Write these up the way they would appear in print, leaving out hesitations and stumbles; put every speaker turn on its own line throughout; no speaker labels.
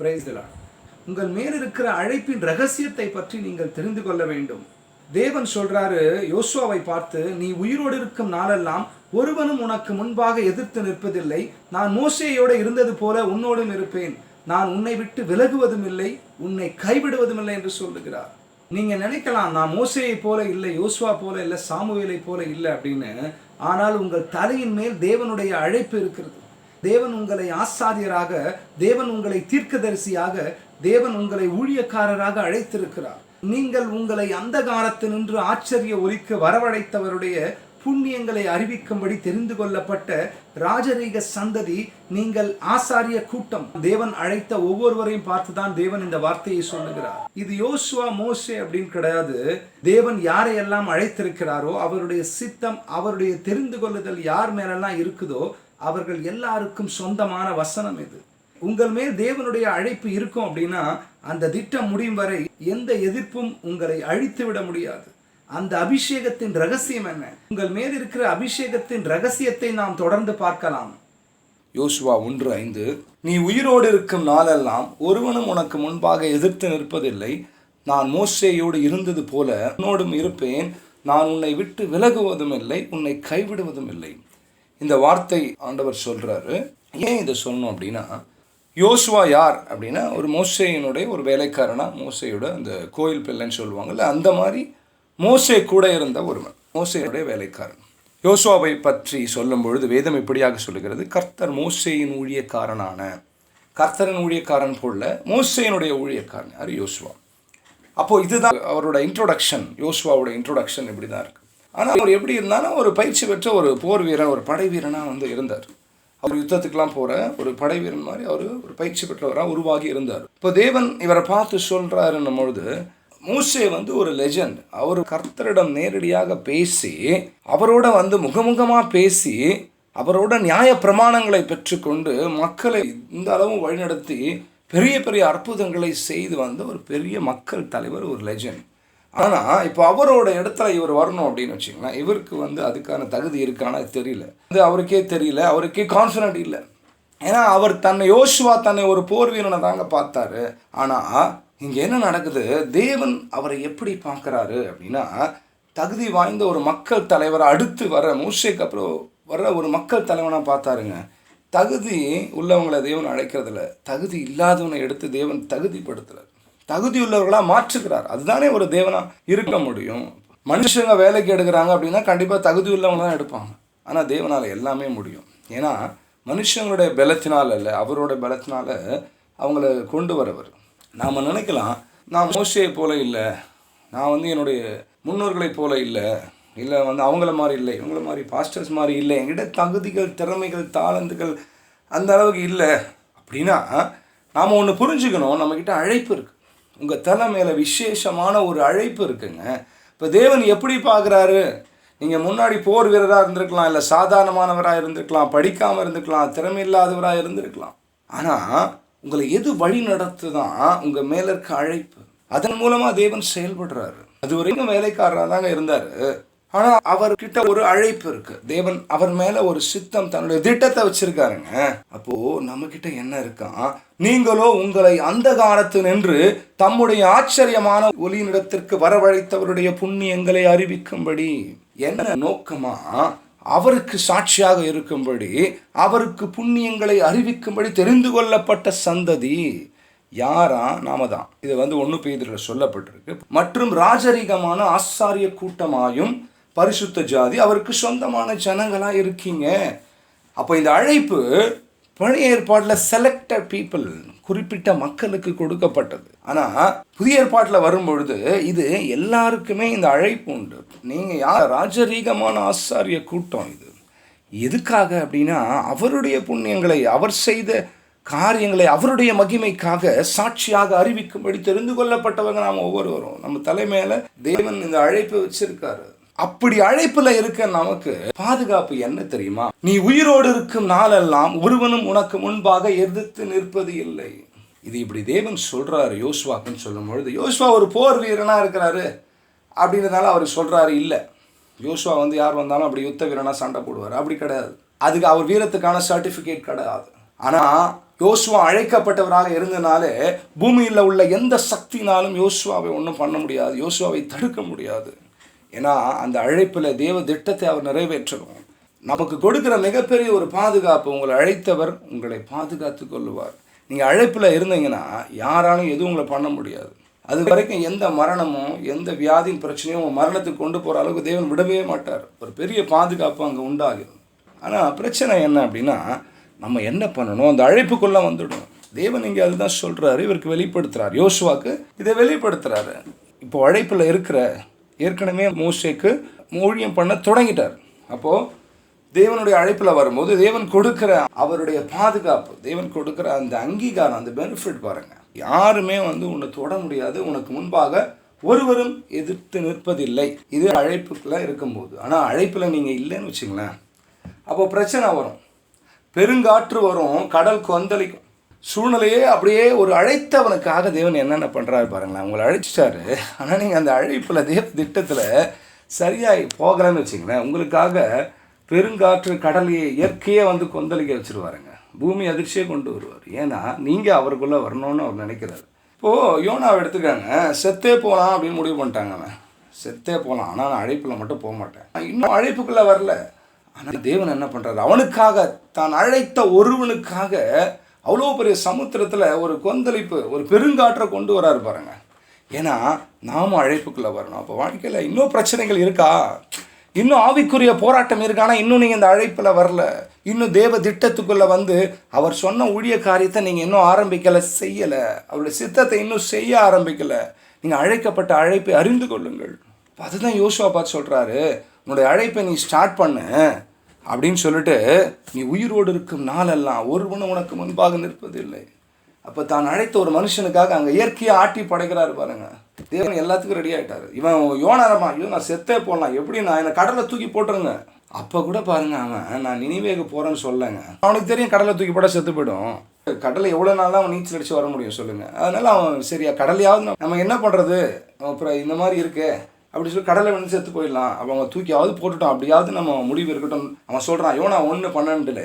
Praise the Lord. உங்கள் மேல் இருக்கிற அழைப்பின் ரகசியத்தை பற்றி நீங்கள் தெரிந்து கொள்ள வேண்டும். தேவன் சொல்றாரு யோசுவாவை பார்த்து, நீ உயிரோடு இருக்கும் நாளெல்லாம் ஒருவனும் உனக்கு முன்பாக எதிர்த்து நிற்பதில்லை. நான் மோசேயோடு இருந்தது போல உன்னோடும் இருப்பேன். நான் உன்னை விட்டு விலகுவதும் இல்லை, உன்னை கைவிடுவதும் இல்லை என்று சொல்லுகிறார். நீங்க நினைக்கலாம், நான் மோசேயை போல இல்லை, யோசுவா போல இல்லை, சாமுவேலை போல இல்லை அப்படின்னு. ஆனால் உங்கள் தலையின் மேல் தேவனுடைய அழைப்பு இருக்கிறது. தேவன் உங்களை ஆசாரியராக, தேவன் உங்களை தீர்க்கதரிசியாக, தேவன் உங்களை ஊழியக்காரராக அழைத்திருக்கிறார். நீங்கள் உங்களை அந்தகாரத்தினின்று ஆச்சரிய ஒலிக்கு வரவழைத்தவருடைய புண்ணியங்களை அறிவிக்கும்படி தெரிந்து கொள்ளப்பட்ட ராஜரீக சந்ததி, நீங்கள் ஆசாரிய கூட்டம். தேவன் அழைத்த ஒவ்வொருவரையும் பார்த்துதான் தேவன் இந்த வார்த்தையை சொல்லுகிறார். இது யோசுவா மோசே அப்படின்னு கிடையாது. தேவன் யாரையெல்லாம் அழைத்திருக்கிறாரோ அவருடைய சித்தம், அவருடைய தெரிந்து கொள்ளுதல் யார் மேலெல்லாம் இருக்குதோ அவர்கள் எல்லாருக்கும் சொந்தமான வசனம் இது. உங்கள் மேல் தேவனுடைய அழைப்பு இருக்கும் அப்படின்னா அந்த திட்டம் முடியும் வரை எந்த எதிர்ப்பும் உங்களை அழித்து விட முடியாது. அந்த அபிஷேகத்தின் ரகசியம் என்ன? உங்கள் மேல் இருக்கிற அபிஷேகத்தின் ரகசியத்தை நாம் தொடர்ந்து பார்க்கலாம். யோசுவா 1:5, நீ உயிரோடு இருக்கும் நாளெல்லாம் ஒருவனும் உனக்கு முன்பாக எதிர்த்து நிற்பதில்லை. நான் மோசேயோடு இருந்தது போல உன்னோடும் இருப்பேன். நான் உன்னை விட்டு விலகுவதும் இல்லை, உன்னை கைவிடுவதும் இல்லை. இந்த வார்த்தை ஆண்டவர் சொல்றாரு. ஏன் இதை சொல்லணும் அப்படின்னா, யோசுவா யார் அப்படின்னா ஒரு மோசேயினுடைய ஒரு வேலைக்காரனா, மோசேயோட அந்த கோயில் பிள்ளைன்னு சொல்லுவாங்கல்ல, அந்த மாதிரி மோசே கூட இருந்த ஒருவன், மோசேயுடைய வேலைக்காரன். யோசுவாவை பற்றி சொல்லும் பொழுது வேதம் இப்படியாக சொல்லுகிறது, கர்த்தர் மோசேயின் ஊழியக்காரனான, கர்த்தரின் ஊழியக்காரன் போல மோசேயினுடைய ஊழியக்காரன் யார்? யோசுவா. அப்போது இதுதான் அவரோட இன்ட்ரோடக்ஷன். யோசுவாவோட இன்ட்ரோடக்ஷன் இப்படி தான் இருக்குது. ஆனால் அவர் எப்படி இருந்தாலும் ஒரு பயிற்சி பெற்ற ஒரு போர் வீரன், ஒரு படை வீரனாக இருந்தார். அவர் யுத்தத்துக்கெலாம் போகிற ஒரு படை வீரன் மாதிரி அவர் ஒரு பயிற்சி பெற்றவராக உருவாகி இருந்தார். இப்போ தேவன் இவரை பார்த்து சொல்கிறாருன்னும் பொழுது, மோசே ஒரு லெஜண்ட். அவர் கர்த்தரிடம் நேரடியாக பேசி, அவரோட முகமுகமாக பேசி, அவரோட நியாய பிரமாணங்களை பெற்றுக்கொண்டு மக்களை இந்த அளவும் வழிநடத்தி பெரிய பெரிய அற்புதங்களை செய்து ஒரு பெரிய மக்கள் தலைவர், ஒரு லெஜண்ட். ஆனால் இப்போ அவரோட இடத்துல இவர் வரணும் அப்படின்னு வச்சிங்களேன், இவருக்கு அதுக்கான தகுதி இருக்கானா தெரியல. அவருக்கே தெரியல, அவருக்கே கான்ஃபிடென்ட் இல்லை. ஏன்னா அவர் யோசுவா தன்னை ஒரு போர் வீரனை தாங்க பார்த்தாரு. ஆனால் இங்கே என்ன நடக்குது, தேவன் அவரை எப்படி பார்க்குறாரு அப்படின்னா, தகுதி வாய்ந்த ஒரு மக்கள் தலைவரை, அடுத்து வர மோசேக்கு அப்புறம் வர ஒரு மக்கள் தலைவனாக பார்த்தாருங்க. தகுதி உள்ளவங்களை தேவன் அழைக்கிறதில்ல, தகுதி இல்லாதவனை எடுத்து தேவன் தகுதிப்படுத்துகிறார், தகுதி உள்ளவர்களாக மாற்றுக்கிறார். அதுதானே ஒரு தேவனாக இருக்க முடியும். மனுஷங்க வேலைக்கு எடுக்கிறாங்க அப்படின்னா கண்டிப்பாக தகுதி உள்ளவங்க தான் எடுப்பாங்க. ஆனால் தேவனால் எல்லாமே முடியும். ஏன்னா மனுஷங்களுடைய பலத்தினால் அல்ல, அவரோட பலத்தினால் அவங்கள கொண்டு வரவர். நாம் நினைக்கலாம், நான் மோசேயை போல இல்லை, நான் என்னுடைய முன்னோர்களைப் போல இல்லை, இல்லை அவங்கள மாதிரி இல்லை, இவங்கள மாதிரி பாஸ்டர்ஸ் மாதிரி இல்லை, என்கிட்ட தகுதிகள், திறமைகள், தாளந்துகள் அந்த அளவுக்கு இல்லை அப்படின்னா நாம் ஒன்று புரிஞ்சுக்கணும், நம்மக்கிட்ட அழைப்பு இருக்குது. உங்கள் தலை மேலே விசேஷமான ஒரு அழைப்பு இருக்குங்க. இப்போ தேவன் எப்படி பார்க்குறாரு, நீங்கள் முன்னாடி போர் வீரராக இருந்திருக்கலாம், இல்லை சாதாரணமானவராக இருந்திருக்கலாம், படிக்காமல் இருந்திருக்கலாம், திறமை இல்லாதவராக இருந்திருக்கலாம். ஆனால் உங்களை எது வழி நடத்துதான் உங்கள் மேலே இருக்க அழைப்பு. அதன் மூலமாக தேவன் செயல்படுறாரு. அது வரைக்கும் வேலைக்காரராக தாங்க இருந்தார். ஆனால் அவர்கிட்ட ஒரு அழைப்பு இருக்கு. தேவன் அவர் மேலே ஒரு சித்தம், தன்னுடைய திட்டத்தை வச்சிருக்காருங்க. அப்போது நம்மக்கிட்ட என்ன இருக்கான், நீங்களோ உங்களை அந்தகாரத்தில் நின்று தம்முடைய ஆச்சரியமான ஒளியினிடத்திற்கு வரவழைத்தவருடைய புண்ணியங்களை அறிவிக்கும்படி. என்ன நோக்கமா? அவருக்கு சாட்சியாக இருக்கும்படி, அவருக்கு புண்ணியங்களை அறிவிக்கும்படி தெரிந்து கொள்ளப்பட்ட சந்ததி. யாரா? நாம தான். இது 1 பேதுருவில் சொல்லப்பட்டிருக்கு. மற்றும் ராஜரீகமான ஆசாரிய கூட்டமாயும் பரிசுத்த ஜாதி, அவருக்கு சொந்தமான ஜனங்களாக இருக்கீங்க. அப்போ இந்த அழைப்பு பழைய ஏற்பாட்டில் செலக்டட் பீப்புள், குறிப்பிட்ட மக்களுக்கு கொடுக்கப்பட்டது. ஆனால் புதிய ஏற்பாட்டில் வரும்பொழுது இது எல்லாருக்குமே இந்த அழைப்பு உண்டு. நீங்கள் யார்? ராஜரீகமான ஆசாரிய கூட்டம். இது எதுக்காக அப்படின்னா, அவருடைய புண்ணியங்களை, அவர் செய்த காரியங்களை அவருடைய மகிமைக்காக சாட்சியாக அறிவிக்கும்படி தெரிந்து கொள்ளப்பட்டவங்க நாம் ஒவ்வொருவரும். நம்ம தலைமையில தேவன் இந்த அழைப்பை வச்சிருக்காரு. அப்படி அழைப்புல இருக்க நமக்கு பாதுகாப்பு என்ன தெரியுமா? நீ உயிரோடு இருக்கும் நாளெல்லாம் ஒருவனும் உனக்கு முன்பாக எதிர்த்து நிற்பது இல்லை. இது இப்படி தேவன் சொல்றாரு யோசுவாக்குன்னு சொல்லும் பொழுது, யோசுவா ஒரு போர் வீரனா இருக்கிறாரு அப்படின்றதால அவர் சொல்றாரு இல்லை. யோசுவா யார் வந்தாலும் அப்படி யுத்த வீரனா சண்டை போடுவார், அப்படி கிடையாது. அதுக்கு அவர் வீரத்துக்கான சர்டிஃபிகேட் கிடையாது. ஆனால் யோசுவா அழைக்கப்பட்டவராக இருந்தனாலே பூமியில் உள்ள எந்த சக்தினாலும் யோசுவாவை ஒன்றும் பண்ண முடியாது, யோசுவாவை தடுக்க முடியாது. ஏன்னா அந்த அழைப்பில் தேவ திட்டத்தை அவர் நிறைவேற்றணும். நமக்கு கொடுக்குற மிகப்பெரிய ஒரு பாதுகாப்பு, உங்களை அழைத்தவர் உங்களை பாதுகாத்து கொள்ளுவார். நீங்கள் அழைப்பில் இருந்தீங்கன்னா யாராலும் எதுவும் உங்களை பண்ண முடியாது. அது வரைக்கும் எந்த மரணமும் எந்த வியாதியின் பிரச்சனையும் உங்கள் மரணத்துக்கு கொண்டு போகிற அளவுக்கு தேவன் விடவே மாட்டார். ஒரு பெரிய பாதுகாப்பு அங்கே உண்டாகுது. ஆனால் பிரச்சனை என்ன அப்படின்னா, நம்ம என்ன பண்ணணும், அந்த அழைப்புக்குள்ளே வந்துடணும். தேவன் இங்கே அதுதான் சொல்கிறாரு, இவருக்கு வெளிப்படுத்துகிறார், யோசுவாக்கு இதை வெளிப்படுத்துகிறாரு. இப்போ அழைப்பில் இருக்கிற ஏற்கனவே மோசேக்கு ஊழியம் பண்ண தொடங்கிட்டார். அப்போது தேவனுடைய அழைப்பில் வரும்போது தேவன் கொடுக்குற அவருடைய பாதுகாப்பு, தேவன் கொடுக்குற அந்த அங்கீகாரம், அந்த பெனிஃபிட் பாருங்கள். யாருமே உன்னை தொட முடியாது, உனக்கு முன்பாக ஒருவரும் எதிர்த்து நிற்பதில்லை. இது அழைப்புக்குள்ளே இருக்கும்போது. ஆனால் அழைப்பில் நீங்கள் இல்லைன்னு வச்சுங்களேன், அப்போ பிரச்சனை வரும், பெருங்காற்று வரும், கடல் கொந்தளிக்கும். சூழ்நிலையே அப்படியே ஒரு அழைத்தவனுக்காக தேவன் என்னென்ன பண்ணுறாரு பாருங்களேன். உங்களை அழைச்சிட்டாரு, ஆனால் நீங்கள் அந்த அழைப்பில் தேவ திட்டத்தில் சரியாகி போகலன்னு வச்சுங்களேன், உங்களுக்காக பெருங்காற்று கடலையை இயற்கையே கொந்தளிக்க வச்சுருவாருங்க. பூமி அதிர்ச்சியே கொண்டு வருவார். ஏன்னா நீங்கள் அவருக்குள்ளே வரணும்னு அவர் நினைக்கிறாரு. இப்போது யோனாவை எடுத்துக்காங்க, செத்தே போகலாம் அப்படின்னு முடிவு பண்ணிட்டாங்க. அவன் செத்தே போகலாம், ஆனால் நான் அழைப்பில் மட்டும் போக மாட்டேன். இன்னும் அழைப்புக்குள்ளே வரல. ஆனால் தேவன் என்ன பண்ணுறாரு, அவனுக்காக, தான் அழைத்த ஒருவனுக்காக அவ்வளோ பெரிய சமுத்திரத்தில் ஒரு கொந்தளிப்பு, ஒரு பெருங்காற்றை கொண்டு வராரு பாருங்க. ஏன்னா நாமும் அழைப்புக்குள்ளே வரணும். அப்போ வாழ்க்கையில் இன்னும் பிரச்சனைகள் இருக்கா, இன்னும் ஆவிக்குரிய போராட்டம் இருக்கானா, இன்னும் நீங்கள் இந்த அழைப்பில் வரல, இன்னும் தேவ திட்டத்துக்குள்ளே அவர் சொன்ன ஊழிய காரியத்தை நீங்கள் இன்னும் ஆரம்பிக்கலை, செய்யலை, அவருடைய சித்தத்தை இன்னும் செய்ய ஆரம்பிக்கலை, நீங்கள் அழைக்கப்பட்ட அழைப்பை அறிந்து கொள்ளுங்கள். அதுதான் யோசுவா பார்த்து சொல்கிறாரு, உன்னுடைய அழைப்பை நீ ஸ்டார்ட் பண்ணு அப்படின்னு சொல்லிட்டு, நீ உயிரோடு இருக்கும் நாளெல்லாம் ஒருவனும் உனக்கு முன்பாக நிற்பதில்லை. அப்போ தான் அழைத்த ஒரு மனுஷனுக்காக அங்கே இயற்கையை ஆட்டி படைக்கிறாரு பாருங்க. தேவன் எல்லாத்துக்கும் ரெடி ஆகிட்டார். இவன் யோனாரமா, ஐயோ நான் செத்தே போடலாம், எப்படி நான் என்னை கடலை தூக்கி போட்டுருங்க. அப்போ கூட பாருங்க, அவன் நான் நினைவேக போகிறேன்னு சொல்லலைங்க. அவனுக்கு தெரியும் கடலை தூக்கி போட செத்து போயிடும். கடலை எவ்வளோ நாள் தான் அவன் நீச்சல் அடித்து வர முடியும் சொல்லுங்கள். அதனால அவன் சரியா கடலையாவது நம்ம என்ன பண்ணுறது, அப்புறம் இந்த மாதிரி இருக்கே அப்படி சொல்லி கடலை செத்து போயிடலாம், அப்போ அவங்க தூக்கியாவது போட்டுட்டோம், அப்படியாவது நம்ம முடிவு இருக்கட்டும். அவன் சொல்கிறான், யோனா 1:12,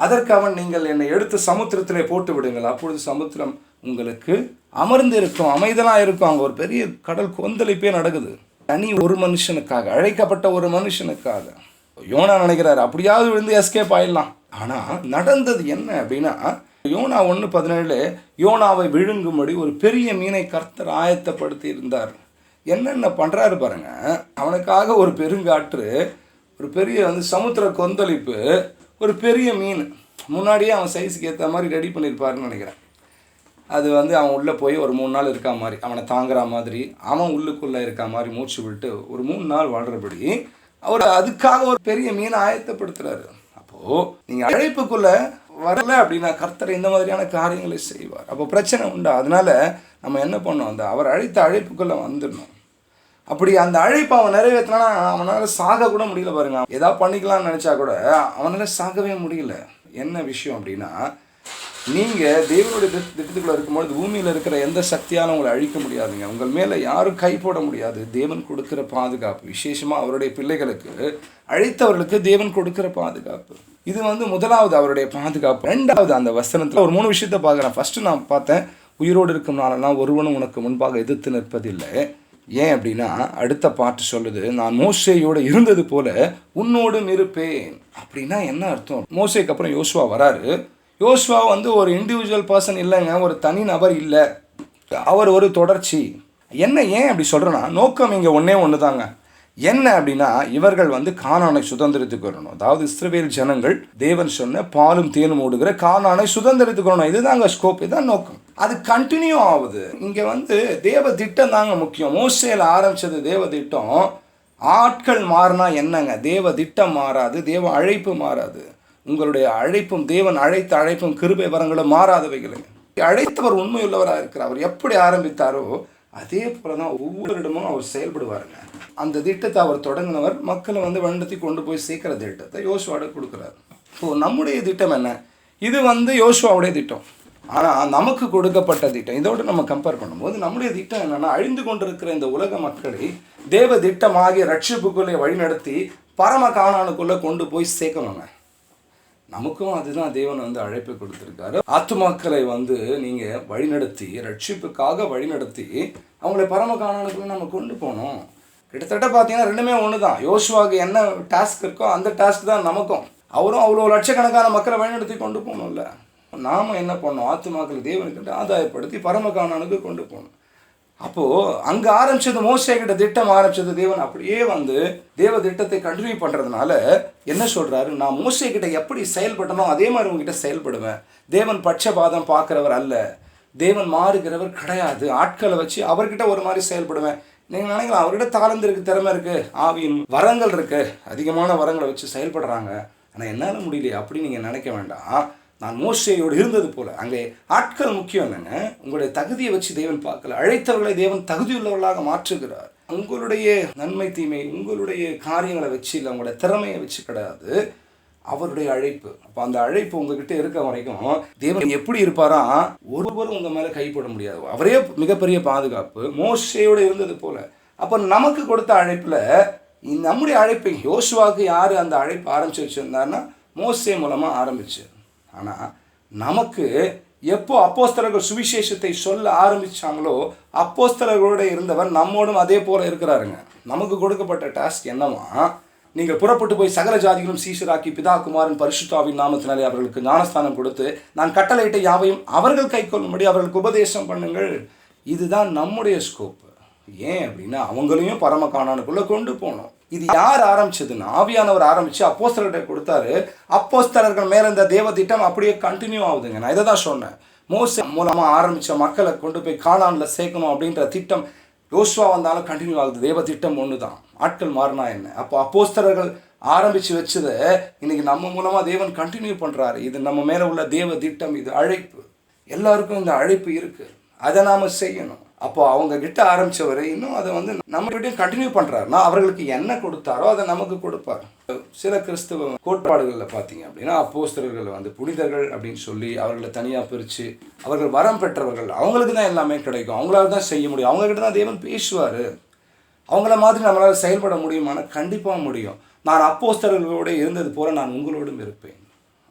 அதற்கு அவன், நீங்கள் என்னை எடுத்து சமுத்திரத்திலே போட்டு விடுங்கள், அப்பொழுது சமுத்திரம் உங்களுக்கு அமர்ந்து இருக்கும், அமைதலாக இருக்கும். அங்கே ஒரு பெரிய கடல் கொந்தளிப்பே நடக்குது. தனி ஒரு மனுஷனுக்காக, அழைக்கப்பட்ட ஒரு மனுஷனுக்காக யோனா நினைக்கிறாரு அப்படியாவது விழுந்து எஸ்கேப் ஆயிடலாம். ஆனால் நடந்தது என்ன அப்படின்னா, யோனா 1:17, யோனாவை விழுங்கும்படி ஒரு பெரிய மீனை கர்த்தர் ஆயத்தப்படுத்தி இருந்தார். என்னென்ன பண்ணுறாரு பாருங்க. அவனுக்காக ஒரு பெருங்காற்று, ஒரு பெரிய சமுத்திர கொந்தளிப்பு, ஒரு பெரிய மீன். முன்னாடியே அவன் சைஸுக்கு ஏற்ற மாதிரி ரெடி பண்ணியிருப்பாருன்னு நினைக்கிறேன். அது அவன் உள்ளே போய் ஒரு 3 நாள் இருக்கா மாதிரி, அவனை தாங்குற மாதிரி, அவன் உள்ளுக்குள்ளே இருக்கா மாதிரி மூச்சு விட்டு ஒரு 3 நாள் வாழ்கிறபடி அவர் அதுக்காக ஒரு பெரிய மீனை ஆயத்தப்படுத்துகிறாரு. அப்போது நீங்கள் அழைப்புக்குள்ளே வரலை அப்படின்னா கர்த்தர் இந்த மாதிரியான காரியங்களை செய்வார். அப்போ பிரச்சனை உண்டா? அதனால் நம்ம என்ன பண்ணோம், அவர் அழைத்த அழைப்புக்குள்ளே வந்துடணும். அப்படி அந்த அழைப்பை அவன் நிறைவேற்றினா அவனால் சாக கூட முடியல பாருங்க. ஏதாவது பண்ணிக்கலாம்னு நினச்சா கூட அவனால் சாகவே முடியல. என்ன விஷயம் அப்படின்னா, நீங்கள் தேவனுடைய திட்டத்துக்குள்ளே இருக்கும்பொழுது பூமியில் இருக்கிற எந்த சக்தியாலும் உங்களை அழிக்க முடியாதுங்க. உங்கள் மேலே யாரும் கை போட முடியாது. தேவன் கொடுக்குற பாதுகாப்பு, விசேஷமாக அவருடைய பிள்ளைகளுக்கு, அழைத்தவர்களுக்கு தேவன் கொடுக்குற பாதுகாப்பு. இது முதலாவது அவருடைய பாதுகாப்பு. ரெண்டாவது அந்த வசனத்தில் ஒரு 3 விஷயத்தை பார்க்குறேன். ஃபஸ்ட்டு நான் பார்த்தேன், உயிரோடு இருக்கும் நாளெல்லாம் ஒருவனும் உனக்கு முன்பாக எதிர்த்து நிற்பதில்லை. ஏன் அப்படின்னா அடுத்த பாட்டு சொல்லுது, நான் மோசேயோடு இருந்தது போல உன்னோடும் இருப்பேன். அப்படின்னா என்ன அர்த்தம்? மோசேக்கு அப்புறம் யோசுவா வராரு. யோசுவா ஒரு இண்டிவிஜுவல் பர்சன் இல்லைங்க, ஒரு தனி நபர் இல்லை, அவர் ஒரு தொடர்ச்சி. ஏன் அப்படி சொல்கிறேன்னா, நோக்கம் இங்கே ஒன்று தாங்க. என்ன அப்படின்னா, இவர்கள் கானானை சுதந்திரத்துக்கு வரணும். அதாவது இஸ்ரவேல் ஜனங்கள் தேவன் சொன்ன பாலும் தேனும் ஓடுகிற கானானை சுதந்திரத்துக்கு வரணும். இதுதாங்க ஸ்கோப், இதுதான் நோக்கம். அது கண்டினியூ ஆகுது. இங்கே தேவ திட்டம் தாங்க முக்கியம். மோசேல ஆரம்பித்தது தேவ திட்டம். ஆட்கள் மாறினா என்னங்க, தேவ திட்டம் மாறாது, தேவ அழைப்பு மாறாது. உங்களுடைய அழைப்பும், தேவன் அழைத்த அழைப்பும் கிருபை வரங்களும் மாறாதவைகளை. அழைத்தவர் உண்மையுள்ளவராக இருக்கிறார். அவர் எப்படி ஆரம்பித்தாரோ அதே போல தான் ஒவ்வொரு இடமும் அவர் செயல்படுவாருங்க. அந்த திட்டத்தை அவர் தொடங்கினவர், மக்களை வழிநடத்தி கொண்டு போய் சேர்க்கிற திட்டத்தை யோசுவாவோட கொடுக்குறாரு. ஸோ நம்முடைய திட்டம் என்ன? இது யோசுவாவுடைய திட்டம். ஆனால் நமக்கு கொடுக்கப்பட்ட திட்டம், இதோடு நம்ம கம்பேர் பண்ணும்போது நம்முடைய திட்டம் என்னென்னா, அழிந்து கொண்டிருக்கிற இந்த உலக மக்களை தேவ திட்டமாகிய ரட்சிப்புக்குள்ளே வழிநடத்தி பரம கானானுக்குள்ளே கொண்டு போய் சேர்க்கணுங்க. நமக்கும் அதுதான் தேவன் வந்து அழைப்பு கொடுத்துருக்காரு. ஆத்துமாக்களை வந்து நீங்கள் வழிநடத்தி, ரட்சிப்புக்காக வழிநடத்தி அவங்களை பரம காணானுக்குள்ள நம்ம கொண்டு போகணும். கிட்டத்தட்ட பார்த்தீங்கன்னா ரெண்டுமே ஒன்று தான். யோசுவாவுக்கு என்ன டாஸ்க் இருக்கோ அந்த டாஸ்க் தான் நமக்கும். அவரும் அவ்வளோ லட்சக்கணக்கான மக்களை வழிநடத்தி கொண்டு போகணும்ல. நாம் என்ன பண்ணோம்? ஆத்துமாக்கள் தேவனுக்கு ஆதாயப்படுத்தி பரம காணானுக்கு கொண்டு போகணும். அப்போது அங்கே ஆரம்பித்தது, மோசே கிட்ட திட்டம் ஆரம்பித்தது, தேவன் அப்படியே வந்து தேவ திட்டத்தை கண்டினியூ பண்ணுறதுனால என்ன சொல்கிறாரு? நான் மோசே கிட்ட எப்படி செயல்பட்டனோ அதே மாதிரி உங்ககிட்ட செயல்படுவேன். தேவன் பட்சபாதம் பார்க்குறவர் அல்ல, தேவன் மாறுகிறவர் கிடையாது. ஆட்களை வச்சு அவர்கிட்ட ஒரு மாதிரி செயல்படுவேன். நீங்கள் நினைக்கலாம் அவர்கிட்ட தாளந்து இருக்குது, திறமை இருக்குது, ஆவியின் வரங்கள் இருக்குது, அதிகமான வரங்களை வச்சு செயல்படுறாங்க, ஆனால் என்னால் முடியலையே அப்படி நீங்கள் நினைக்க வேண்டாம். நான் மோசேயோடு இருந்தது போல். அங்கே ஆட்கள் முக்கியம் இல்லைங்க, உங்களுடைய தகுதியை வச்சு தேவன் பார்க்கல. அழைத்தவர்களை தேவன் தகுதியுள்ளவர்களாக மாற்றுகிறார். உங்களுடைய நன்மை தீமை உங்களுடைய காரியங்களை வச்சு இல்லை, உங்களுடைய திறமையை வச்சு கிடையாது, அவருடைய அழைப்பு. அப்போ அந்த அழைப்பு உங்ககிட்ட இருக்க வரைக்கும் தேவன் எப்படி இருப்பாரா? ஒருவரும் உங்கள் மேலே கைப்பட முடியாது. அவரே மிகப்பெரிய பாதுகாப்பு. மோசேயோடு இருந்தது போல. அப்போ நமக்கு கொடுத்த அழைப்பில் நம்முடைய அழைப்பை யோசுவாவுக்கு யார் அந்த அழைப்பு ஆரம்பித்து வச்சுருந்தாருன்னா மோசே மூலமாக ஆரம்பிச்சு. ஆனால் நமக்கு எப்போ அப்போஸ்தலர்கள் சுவிசேஷத்தை சொல்ல ஆரம்பித்தாங்களோ அப்போஸ்தலர்களோடு இருந்தவர் நம்மோடும் அதே போல் இருக்கிறாருங்க. நமக்கு கொடுக்கப்பட்ட டாஸ்க் என்னவா? நீங்கள் புறப்பட்டு போய் சகல ஜாதிகளும் சீஷராக்கி பிதா குமாரன் பரிசுத்தாவின் நாமத்தினாலே அவர்களுக்கு ஞானஸ்தானம் கொடுத்து நான் கட்டளையிட்ட யாவையும் அவர்கள் கை கொள்ளும்படி அவர்களுக்கு உபதேசம் பண்ணுங்கள். இதுதான் நம்முடைய ஸ்கோப்பு. ஏன் அப்படின்னா அவங்களையும் பரம காணானுக்குள்ளே கொண்டு போகணும். இது யார் ஆரம்பிச்சதுன்னா ஆவியானவர் ஆரம்பித்து அப்போஸ்தலர்கிட்ட கொடுத்தாரு. அப்போஸ்தலர்கள் மேலே இந்த தேவ திட்டம் அப்படியே கண்டினியூ ஆகுதுங்க. நான் இதை தான் சொன்னேன். மோசே மூலமாக ஆரம்பித்த மக்களை கொண்டு போய் கானானில் சேர்க்கணும் அப்படின்ற திட்டம் யோசுவா வந்தாலும் கண்டினியூ ஆகுது. தேவ திட்டம் ஒன்று தான். ஆட்கள் மாறினா என்ன? அப்போ அப்போஸ்தலர்கள் ஆரம்பித்து வச்சதை இன்றைக்கி நம்ம மூலமாக தேவன் கண்டினியூ பண்ணுறாரு. இது நம்ம மேலே உள்ள தேவ திட்டம், இது அழைப்பு. எல்லாருக்கும் இந்த அழைப்பு இருக்குது, அதை நாம் செய்யணும். அப்போ அவங்க கிட்ட ஆரம்பித்தவர் இன்னும் அதை வந்து நம்மகிட்டையும் கண்டினியூ பண்ணுறாருன்னா அவர்களுக்கு என்ன கொடுத்தாரோ அதை நமக்கு கொடுப்பார். சில கிறிஸ்தவ கோட்பாடுகளில் பார்த்தீங்க அப்படின்னா அப்போஸ்தலர்கள் வந்து புனிதர்கள் அப்படின்னு சொல்லி அவர்களை தனியாக பிரித்து அவர்கள் வரம் பெற்றவர்கள், அவங்களுக்கு தான் எல்லாமே கிடைக்கும், அவங்களால தான் செய்ய முடியும், அவங்ககிட்ட தான் தேவன் பேசுவார். அவங்கள மாதிரி நம்மளால் செயல்பட முடியுமானா கண்டிப்பாக முடியும். நான் அப்போஸ்தலர்களோடு இருந்தது போல் நான் உங்களோடும் இருப்பேன்.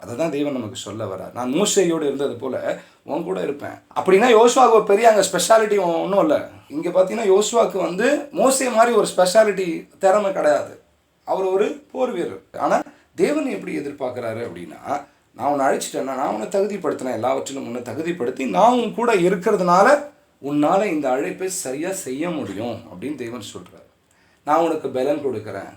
அதை தான் தேவன் நமக்கு சொல்ல வரார். நான் மோசேயோடு இருந்தது போல் உன் கூட இருப்பேன். அப்படின்னா யோசுவாவுக்கு ஒரு பெரிய அங்கே ஸ்பெஷாலிட்டி ஒன்றும் இல்லை. இங்கே பார்த்தீங்கன்னா யோசுவாவுக்கு வந்து மோசே மாதிரி ஒரு ஸ்பெஷாலிட்டி திறமை கிடையாது. அவர் ஒரு போர் வீரர். ஆனால் தேவன் எப்படி எதிர்பார்க்குறாரு அப்படின்னா, நான் உன்னை அழைச்சிட்டேன்னா நான் உன்னை தகுதிப்படுத்தினேன், எல்லாவற்றிலும் உன்னை தகுதிப்படுத்தி நான் உன் கூட இருக்கிறதுனால உன்னால் இந்த அழைப்பை சரியாக செய்ய முடியும் அப்படின்னு தேவன் சொல்கிறார். நான் உனக்கு பலன் கொடுக்குறேன்.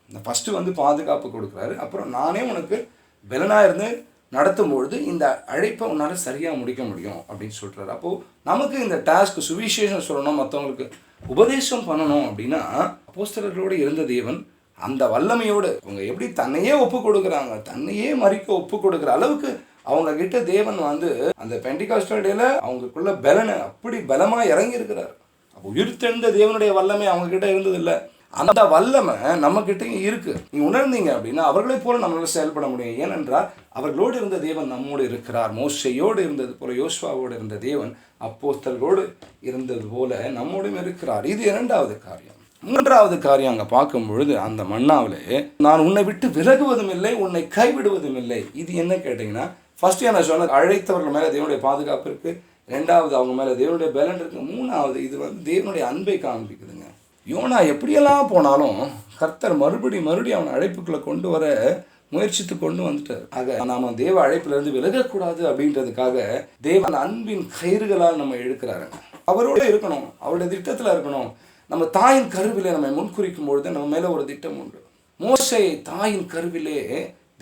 இந்த ஃபஸ்ட்டு வந்து பாதுகாப்பு கொடுக்குறாரு. அப்புறம் நானே உனக்கு பலனாக இருந்து நடத்தும்பொழுது இந்த அழைப்பை உன்னால் சரியாக முடிக்க முடியும் அப்படின்னு சொல்கிறார். அப்போது நமக்கு இந்த டாஸ்க் சுவிசேஷம் சொல்லணும், மற்றவங்களுக்கு உபதேசம் பண்ணணும் அப்படின்னா அப்போஸ்தலர்களோடு இருந்த தேவன் அந்த வல்லமையோடு அவங்க எப்படி தன்னையே ஒப்பு கொடுக்குறாங்க, தன்னையே மறிக்க ஒப்பு கொடுக்குற அளவுக்கு அவங்க கிட்ட தேவன் வந்து அந்த பெண்டிகாஸ்டல் டேல அவங்களுக்குள்ள பலனை அப்படி பலமாக இறங்கி இருக்கிறார். அப்போ உயிர்த்தெழுந்த தேவனுடைய வல்லமை அவங்க கிட்ட இருந்ததில்லை, அந்த வல்லமை நம்மக்கிட்டையும் இருக்குது. நீங்கள் உணர்ந்தீங்க அப்படின்னா அவர்களை போல நம்மளால் செயல்பட முடியும். ஏனென்றால் அவர்களோடு இருந்த தேவன் நம்மோடு இருக்கிறார். மோசேயோடு இருந்தது போல யோசுவாவோடு இருந்த தேவன் அப்போஸ்தலரோடு இருந்தது போல நம்மோடும் இருக்கிறார். இது இரண்டாவது காரியம். மூன்றாவது காரியம் அங்கே பார்க்கும் பொழுது அந்த மன்னாவிலே நான் உன்னை விட்டு விலகுவதும் இல்லை, உன்னை கைவிடுவதும் இல்லை. இது என்ன கேட்டிங்கன்னா, ஃபர்ஸ்ட் என்ன சொன்ன அழைத்தவர்கள் மேலே தேவனுடைய பாதுகாப்பு இருக்குது, ரெண்டாவது அவங்க மேலே தேவனுடைய பலன் இருக்குது, மூணாவது இது வந்து தேவனுடைய அன்பை காண்பிக்குதுங்க. யோனா எப்படியெல்லாம் போனாலும் கர்த்தர் மறுபடியும் அவனை அழைப்புக்குள்ளே கொண்டு வர முயற்சித்து கொண்டு வந்துட்டார். ஆக நாம் தேவ அழைப்பிலிருந்து விலகக்கூடாது அப்படின்றதுக்காக தேவன் அன்பின் கயிறுகளால் நம்ம இழுக்கிறாருங்க. அவரோட இருக்கணும், அவருடைய திட்டத்தில் இருக்கணும். நம்ம தாயின் கருவிலே நம்ம முன்குறிக்கும் பொழுது நம்ம மேலே ஒரு திட்டம் உண்டு. மோசேயை தாயின் கருவிலே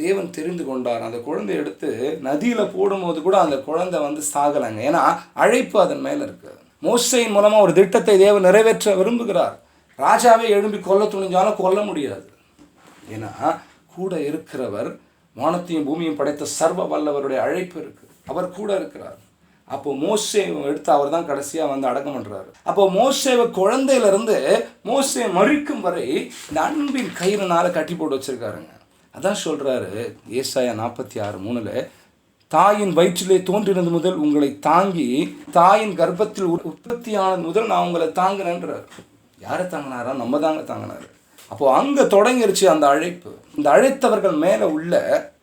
தேவன் தெரிந்து கொண்டார். அந்த குழந்தை எடுத்து நதியில் போடும்போது கூட அந்த குழந்தை வந்து சாகலைங்க. ஏன்னா அழைப்பு அதன் மேலே இருக்குது. மோசேயின் மூலமாக ஒரு திட்டத்தை தேவன் நிறைவேற்ற விரும்புகிறார். ராஜாவே எழும்பி கொல்ல துணிஞ்சாலும் கொல்ல முடியாது. ஏன்னா கூட இருக்கிறவர், வானத்தையும் பூமியும் படைத்த சர்வ வல்லவருடைய அழைப்பு இருக்குது, அவர் கூட இருக்கிறார். அப்போ மோசேவை எடுத்து அவர் தான் கடைசியாக வந்து அடக்கம் பண்ணுறாரு. அப்போ மோசேவை குழந்தையிலேருந்து மோசே மறிக்கும் வரை இந்த அன்பின் கயிறுனால கட்டி போட்டு வச்சுருக்காருங்க. அதான் சொல்கிறாரு ஏசாயா 46:3, தாயின் வயிற்றிலே தோன்றினது முதல் உங்களை தாங்கி தாயின் கர்ப்பத்தில் உற்பத்தியானது முதல் நான் உங்களை தாங்கினேன்றார். யாரை தாங்கினாரா? நம்ம தாங்க தாங்கினார். அப்போது அங்கே தொடங்கிருச்சு அந்த அழைப்பு. இந்த அழைத்தவர்கள் மேலே உள்ள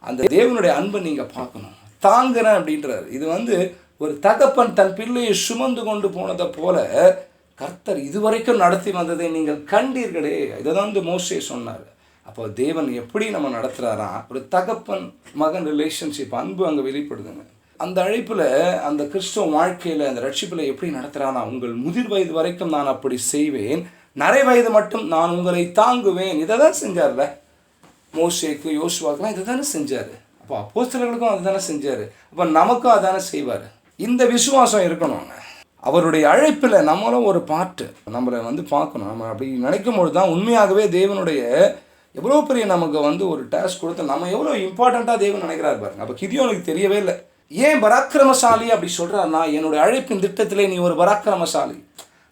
அந்த தேவனுடைய அன்பை நீங்கள் பார்க்கணும். தாங்குறேன் அப்படின்றார். இது ஒரு தகப்பன் தன் பிள்ளையை சுமந்து கொண்டு போனதை போல கர்த்தர் இதுவரைக்கும் நடத்தி வந்ததை நீங்கள் கண்டீர்களே. இதை தான் மோசே சொன்னார். அப்போ தேவன் எப்படி நம்ம நடத்துகிறாரா, ஒரு தகப்பன் மகன் ரிலேஷன்ஷிப், அன்பு அங்கே வெளிப்படுதுங்க. அந்த அழைப்பில், அந்த கிறிஸ்துவ வாழ்க்கையில், அந்த ரட்சிப்பில் எப்படி நடத்துகிறானா, உங்கள் முதிர் வயது வரைக்கும் நான் அப்படி செய்வேன், நிறை வயது மட்டும் நான் உங்களை தாங்குவேன். இதை தான் செஞ்சார்ல மோசேக்கு, யோசுவாக்கெலாம் இதை தானே செஞ்சார். அப்போ அப்போஸ்தலர்களுக்கும் அது தானே செஞ்சார். அப்போ நமக்கும் அதானே செய்வார். இந்த விசுவாசம் இருக்கணுங்க. அவருடைய அழைப்பில் நம்மளும் ஒரு பாட்டு நம்மளை பார்க்கணும். நம்ம அப்படி நினைக்கும்பொழுது தான் உண்மையாகவே தேவனுடைய எவ்வளோ பெரிய நமக்கு ஒரு டாஸ்க் கொடுத்து நம்ம எவ்வளோ இம்பார்ட்டண்ட்டாக தேவன் நினைக்கிறார் பாருங்க. அப்போ கிதியோனுக்கு தெரியவே இல்லை. ஏன் பராக்கிரமசாலி அப்படி சொல்கிறாருன்னா, என்னுடைய அழைப்பின் திட்டத்திலே நீ ஒரு பராக்கிரமசாலி.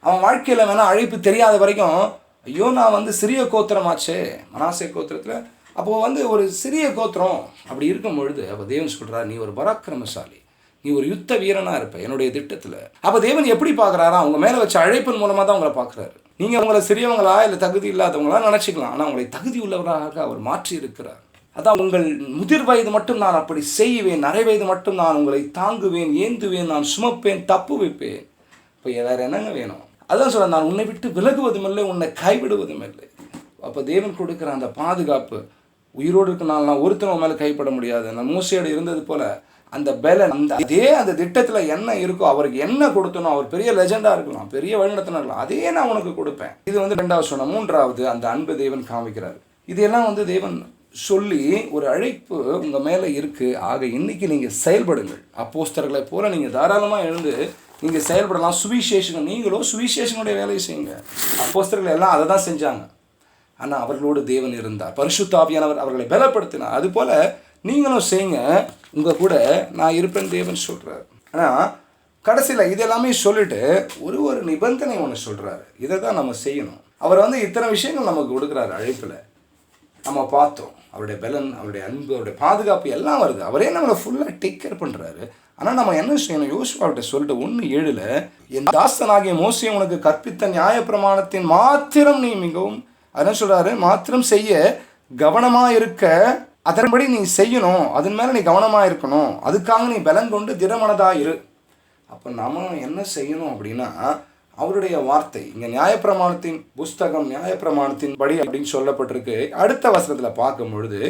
அவன் வாழ்க்கையில் வேணால் அழைப்பு தெரியாத வரைக்கும், ஐயோ நான் சிறிய கோத்திரமாச்சே, மனாசே கோத்திரத்தில், அப்போது ஒரு சிறிய கோத்திரம் அப்படி இருக்கும் பொழுது அப்போ தேவன் சொல்கிறார், நீ ஒரு பராக்கிரமசாலி, நீ ஒரு யுத்த வீரனாக இருப்ப என்னுடைய திட்டத்தில். அப்போ தேவன் எப்படி பார்க்குறாரா, அவங்க மேலே வச்ச அழைப்பின் மூலமாக தான் உங்களை பார்க்குறாரு. நீங்கள் உங்களை சிறியவங்களா இல்லை தகுதி இல்லாதவங்களா நினச்சிக்கலாம், ஆனால் உங்களை தகுதி உள்ளவராக அவர் மாற்றி இருக்கிறார். அதான் உங்கள் முதிர் வயது மட்டும் நான் அப்படி செய்வேன், நிறை வயது மட்டும் நான் உங்களை தாங்குவேன், ஏந்துவேன், நான் சுமப்பேன், தப்பு வைப்பேன். இப்போ வேறு என்னங்க வேணும்? அதான் சொல்ல, நான் உன்னை விட்டு விலகுவதும் இல்லை, உன்னை கைவிடுவதும் இல்லை. அப்போ தேவன் கொடுக்குற அந்த பாதுகாப்பு, உயிரோடு இருக்கனால நான் ஒருத்தவங்க மேலே கைப்பட முடியாது. நான் மோசையோடு இருந்தது போல் அந்த பலன், அந்த திட்டத்தில் என்ன இருக்கோ, அவருக்கு என்ன கொடுத்தனோ, அவர் பெரிய லெஜெண்டாக இருக்கலாம், பெரிய வழிநடத்தினா, அதே நான் உனக்கு கொடுப்பேன். இது 2வது சொன்ன. 3வது அந்த அன்பு தேவன் காமிக்கிறார். இதெல்லாம் தேவன் சொல்லி ஒரு அழைப்பு உங்கள் மேலே இருக்குது. ஆக இன்னைக்கு நீங்கள் செயல்படுங்கள். அப்போஸ்தலர்களை போல நீங்கள் தாராளமாக எழுந்து நீங்கள் செயல்படலாம். சுவிசேஷம், நீங்களும் சுவிசேஷனுடைய வேலையை செய்யுங்க. அப்போஸ்தலர்கள் எல்லாம் அதை தான் செஞ்சாங்க. ஆனால் அவர்களோடு தேவன் இருந்தார், பரிசுத்த ஆவியானவர் அவர்களை பலப்படுத்தினார். அதுபோல் நீங்களும் செய்யுங்க, உங்கள் கூட நான் இருப்பேன் தேவன் சொல்கிறார். ஆனால் கடைசியில் இதெல்லாமே சொல்லிட்டு ஒரு நிபந்தனை ஒன்று சொல்கிறாரு. இதை தான் நம்ம செய்யணும். அவர் இத்தனை விஷயங்கள் நமக்கு கொடுக்குறாரு. அழைப்பில் நம்ம பார்த்தோம், அவருடைய பலன், அவருடைய அன்பு, அவருடைய பாதுகாப்பு எல்லாம் வருது. அவரே நம்மளை ஃபுல்லாக டேக் கேர் பண்ணுறாரு. ஆனால் நம்ம என்ன செய்யணும்? யோசுவாவிட்ட சொல்லிட்டு 1:7 என் தாசனாகிய மோசே உனக்கு கற்பித்த நியாயப்பிரமாணத்தின் மாத்திரம் நீ மிகவும், அதான் சொல்கிறாரு, மாத்திரம் செய்ய கவனமாக இருக்க, அதன்படி நீ செய்யணும், அதன் மேலே நீ கவனமாக இருக்கணும், அதுக்காக நீ பலன் கொண்டு திடமனதாக இரு. அப்போ நம்ம என்ன செய்யணும் அப்படின்னா, அவருடைய வார்த்தை இங்கே நியாயப்பிரமாணத்தின் புஸ்தகம், நியாயப்பிரமாணத்தின் படி அப்படின்னு சொல்லப்பட்டிருக்கு. அடுத்த வசனத்தில் பார்க்கும் பொழுது,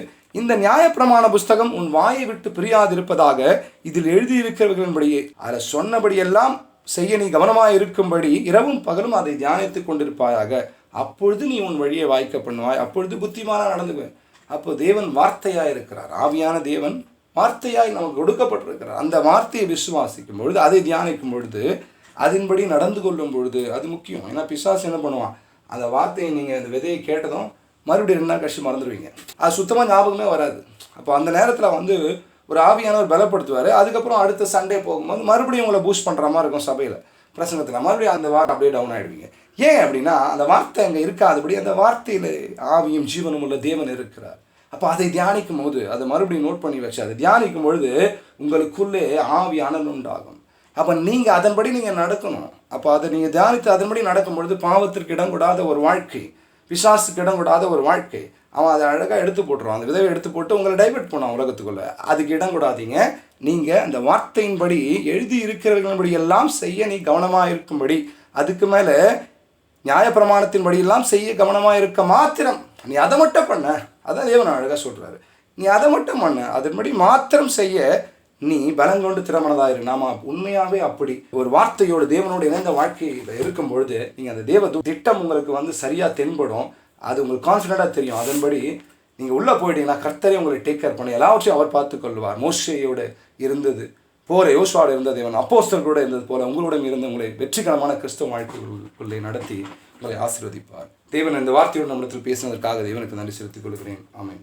இந்த நியாயப்பிரமாண புஸ்தகம் உன் வாயை விட்டு பிரியாதிருப்பதாக இதில் எழுதியிருக்கிறவர்களின்படியே அதில் சொன்னபடியெல்லாம் செய்ய நீ கவனமாக இருக்கும்படி இரவும் பகலும் அதை தியானித்து கொண்டிருப்பாயாக. அப்பொழுது நீ உன் வழியை வாய்க்க பண்ணுவாய், அப்பொழுது புத்திமானாக நடந்துக்குவேன். அப்போ தேவன் வார்த்தையாக இருக்கிறார். ஆவியான தேவன் வார்த்தையாய் நமக்கு கொடுக்கப்பட்டிருக்கிறார். அந்த வார்த்தையை விசுவாசிக்கும் பொழுது, அதை தியானிக்கும் பொழுது, அதன்படி நடந்து கொள்ளும் பொழுது அது முக்கியம். ஏன்னா பிசாசு என்ன பண்ணுவான், அந்த வார்த்தையை நீங்கள் அந்த விதையை கேட்டதும் மறுபடியும் 2 நாள் கழிச்சு மறந்துடுவீங்க. அது சுத்தமாக ஞாபகமே வராது. அப்போ அந்த நேரத்தில் ஒரு ஆவியானவர் பலப்படுத்துவார். அதுக்கப்புறம் அடுத்த சண்டே போகும்போது மறுபடியும் உங்களை பூஸ்ட் பண்ணுற மாதிரி இருக்கும். சபையில் பிரசங்கத்தில் மறுபடியும் அந்த வார்த்தை அப்படியே டவுன் ஆகிடுவீங்க. ஏன் அப்படின்னா அந்த வார்த்தை அங்கே இருக்காதபடி அந்த வார்த்தையில் ஆவியும் ஜீவனும் உள்ள தேவன் இருக்கிறார். அப்போ அதை தியானிக்கும் போது, அதை மறுபடியும் நோட் பண்ணி வச்சு அதை தியானிக்கும் பொழுது உங்களுக்குள்ளே ஆவி அனல் உண்டாகும். அப்போ நீங்கள் அதன்படி நீங்கள் நடக்கணும். அப்போ அதை நீங்கள் தியானித்து அதன்படி நடக்கும் பொழுது பாவத்திற்கு இடம் கொடாத ஒரு வாழ்க்கை, பிசாசுக்கு இடம் கொடாத ஒரு வாழ்க்கை, அவன் அதை அழகாக எடுத்து போட்டுருவான். அந்த விதவை எடுத்து போட்டு உங்களை டைவெர்ட் பண்ணுவான் உலகத்துக்குள்ளே. அதுக்கு இடம் கொடாதீங்க. நீங்கள் அந்த வார்த்தையின்படி எழுதி இருக்கிறவர்களின்படி எல்லாம் செய்ய நீ கவனமாக இருக்கும்படி, அதுக்கு மேலே நியாயப்பிரமாணத்தின்படி எல்லாம் செய்ய கவனமாக இருக்க மாத்திரம் நீ அதை மட்டும் பண்ண. அதான் தேவன் அழகாக சொல்கிறாரு, நீ அதை மட்டும் பண்ண, அதன்படி மாத்திரம் செய்ய நீ பலங்கொண்டு திறமனதாயிரு. நாம உண்மையாகவே அப்படி ஒரு வார்த்தையோடு தேவனோடு இணைந்த வாழ்க்கையில் இருக்கும் பொழுது நீங்கள் அந்த தேவ திட்டம் உங்களுக்கு சரியாக தென்படும். அது உங்களுக்கு கான்ஃபிடென்ட்டாக தெரியும். அதன்படி நீங்கள் உள்ளே போயிட்டீங்கன்னா கர்த்தரே உங்களை டேக் கேர் பண்ணி எல்லாவற்றையும் அவர் பார்த்து கொள்வார். மோசேயோடு இருந்தது போல, யோசுவாவோடு இருந்த தேவன் அப்போஸ்தலர்களோடு இருந்தது போல உங்களுடன் இருந்து உங்களை வெற்றிகரமான கிறிஸ்தவ வாழ்க்கைக்குள்ளே நடத்தி உங்களை ஆசீர்வதிப்பார். தேவன் இந்த வார்த்தையோடு நம்மிடத்தில் பேசினதற்காக தேவனுக்கு நன்றி செலுத்திக் கொள்கிறேன். ஆமென்.